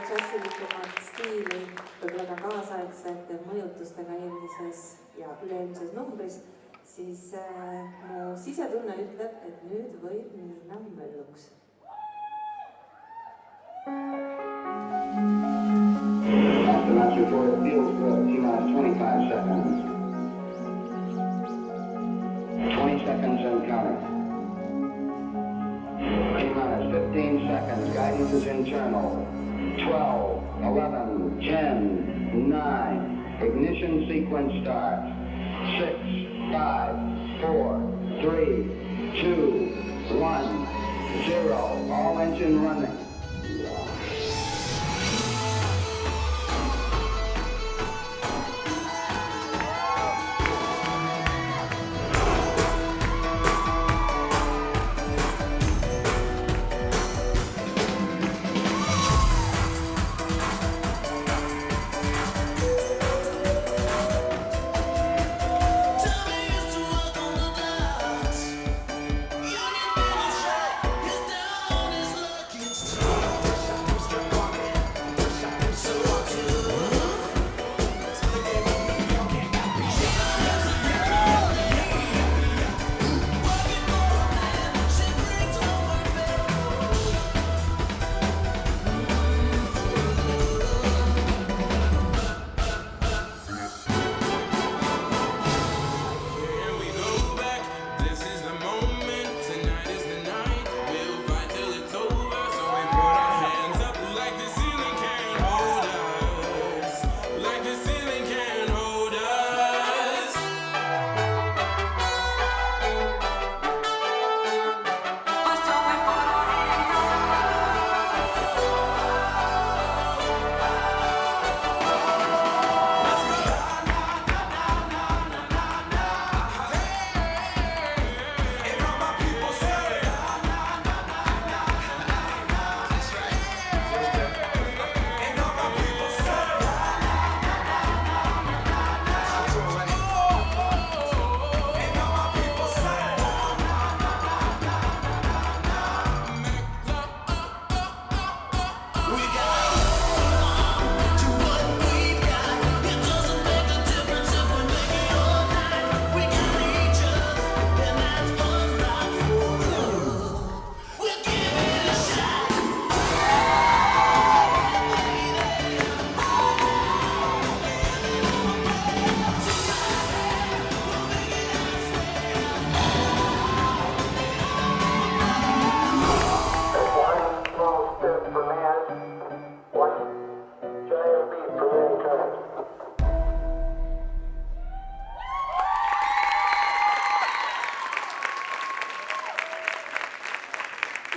džässilikumat stiili, võib-olla ka kaasaegsete mõjutustega eelmises ja üleelmises numbris, siis mu sisetunne ütleb, et nüüd võib minna mölluks. Astronauts report field good. T-minus 25 seconds. 20 seconds and counting. T-minus 15 seconds. Guidance is internal. 12, 11, 10, 9. Ignition sequence start. 6, 5, 4, 3, 2, 1, 0. All engine running.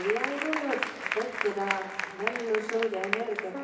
Ja ei tulnud võttida mällushow'd ja energiat